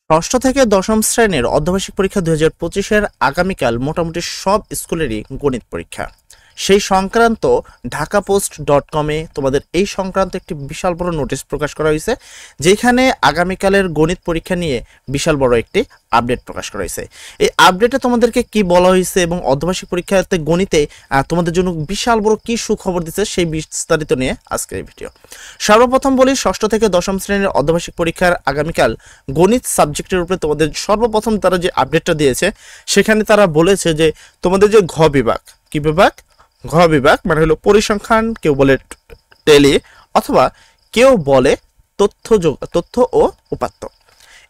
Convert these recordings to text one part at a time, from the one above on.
ষষ্ঠ থেকে দশম শ্রেণীর অর্ধবার্ষিক পরীক্ষা 2025-এর আগামীকাল মোটামুটি সব স্কুলেরই গণিত পরীক্ষা। সেই সংক্রান্ত ঢাকাপোস্ট.com-এ তোমাদের এই সংক্রান্ত একটি বিশাল বড় নোটিশ প্রকাশ করা হয়েছে, যেখানে আগামীকালের গণিত পরীক্ষা নিয়ে বিশাল বড় একটি আপডেট প্রকাশ করা হয়েছে। এই আপডেটে তোমাদেরকে কি বলা হয়েছে এবং অর্ধবার্ষিক পরীক্ষাতে গণিতে তোমাদের জন্য বিশাল বড় কি সুখবর দিচ্ছে সেই বিস্তারিত নিয়ে আজকের এই ভিডিও। সর্বপ্রথম বলি, ষষ্ঠ থেকে দশম শ্রেণীর অর্ধবার্ষিক পরীক্ষার আগামীকাল গণিত সাবজেক্টের উপরে তোমাদের সর্বপ্রথম তারা যে আপডেটটা দিয়েছে, সেখানে তারা বলেছে যে তোমাদের যে ঘ বিভাগ, কি বিভাগ? ঘ বিভাগ মানে হলো পরিসংখ্যান, কেউ বলে টেলি, অথবা কেউ বলে তথ্য ও উপাত্ত।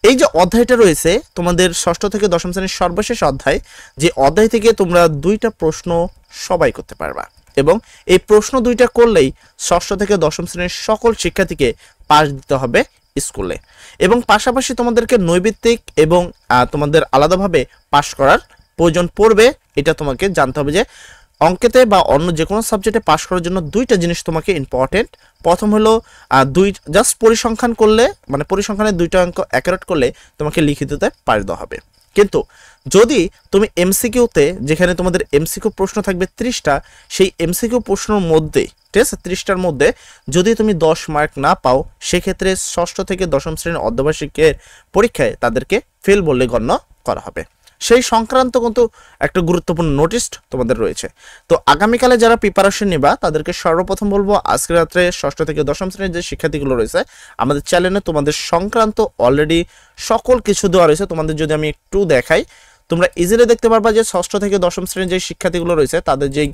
এই যে অধ্যায়টা রয়েছে তোমাদের ষষ্ঠ থেকে দশম শ্রেণীর সর্বশেষ অধ্যায়, যে অধ্যায় থেকে তোমরা দুইটা প্রশ্ন সবাই করতে পারবা, এবং এই প্রশ্ন দুইটা করলেই ষষ্ঠ থেকে দশম শ্রেণীর সকল শিক্ষার্থীকে পাস দিতে হবে স্কুলে। এবং পাশাপাশি তোমাদেরকে নৈবিত্তিক এবং তোমাদের আলাদাভাবে পাস করার প্রয়োজন পড়বে। এটা তোমাকে জানতে হবে যে অঙ্কেতে বা অন্য যে কোনো সাবজেক্টে পাস করার জন্য দুইটা জিনিস তোমাকে ইম্পর্টেন্ট। প্রথম হলো জাস্ট পরিসংখ্যান করলে, মানে পরিসংখ্যানের দুইটা অঙ্ক অ্যাকুরেট করলে তোমাকে লিখিততে পাস দেওয়া হবে। কিন্তু যদি তুমি এমসিকিউতে, যেখানে তোমাদের এমসিকিউ প্রশ্ন থাকবে 30টা, সেই এমসিকিউ প্রশ্নের মধ্যে, ঠিক আছে, 30টার মধ্যে যদি তুমি 10 মার্ক না পাও, সেক্ষেত্রে ষষ্ঠ থেকে দশম শ্রেণীর অর্ধবার্ষিকের পরীক্ষায় তাদেরকে ফেল বলে গণ্য করা হবে। সেই সংক্রান্ত কিন্তু একটা গুরুত্বপূর্ণ নোটিশ তোমাদের রয়েছে। তো আগামীকালে যারা প্রিপারেশন নিবা তাদেরকে সর্বপ্রথম বলবো, আজকে রাত্রে ষষ্ঠ থেকে দশম শ্রেণীর যে শিক্ষার্থীগুলো রয়েছে আমাদের চ্যানেলে তোমাদের সংক্রান্ত অলরেডি সকল কিছু দেওয়া রয়েছে। তোমাদের যদি আমি একটু দেখাই, তোমরা ইজিলি দেখতে পারবা যে ষষ্ঠ থেকে দশম শ্রেণীর যে শিক্ষার্থীগুলো রয়েছে তাদের যেই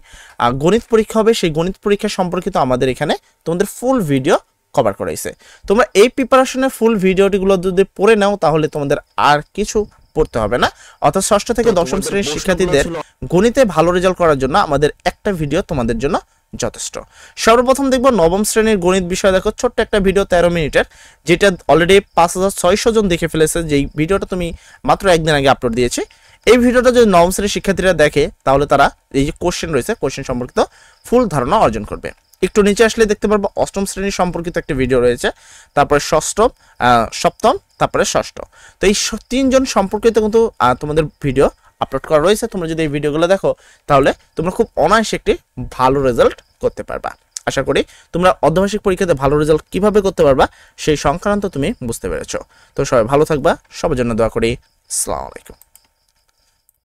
গণিত পরীক্ষা হবে, সেই গণিত পরীক্ষা সম্পর্কিত আমাদের এখানে তোমাদের ফুল ভিডিও কভার করা হয়েছে। তোমরা এই প্রিপারেশনের ফুল ভিডিওটিগুলো যদি পড়ে নাও, তাহলে তোমাদের আর কিছু পড়তে হবে না। অর্থাৎ ষষ্ঠ থেকে দশম শ্রেণীর শিক্ষার্থীদের গণিতে ভালো রেজাল্ট করার জন্য আমাদের একটা ভিডিও তোমাদের জন্য যথেষ্ট। সর্বপ্রথম দেখবো নবম শ্রেণীর গণিত বিষয়। দেখো, ছোট্ট একটা ভিডিও 13 মিনিটের, যেটা অলরেডি 5600 জন দেখে ফেলেছে। যেই ভিডিওটা তুমি মাত্র একদিন আগে আপলোড দিয়েছি। এই ভিডিওটা যদি নবম শ্রেণীর শিক্ষার্থীরা দেখে, তাহলে তারা এই যে কোশ্চেন রয়েছে, কোশ্চেন সম্পর্কিত ফুল ধারণা অর্জন করবে। একটু নিচে আসলে দেখতে পারবো অষ্টম শ্রেণী সম্পর্কিত একটা ভিডিও রয়েছে, তারপরে সপ্তম, তারপরে ষষ্ঠ। তো এই 3 জন সম্পর্কিত কিন্তু তোমাদের ভিডিও আপলোড করা রয়েছে। তোমরা যদি এই ভিডিওগুলো দেখো, তাহলে তোমরা খুব অনায়াসে একটি ভালো রেজাল্ট করতে পারবা। আশা করি তোমরা অর্ধবার্ষিক পরীক্ষাতে ভালো রেজাল্ট কিভাবে করতে পারবা সেই সংক্রান্ত তুমি বুঝতে পেরেছো। তো সবাই ভালো থাকবা, সবার জন্য দোয়া করি। আসসালামু আলাইকুম।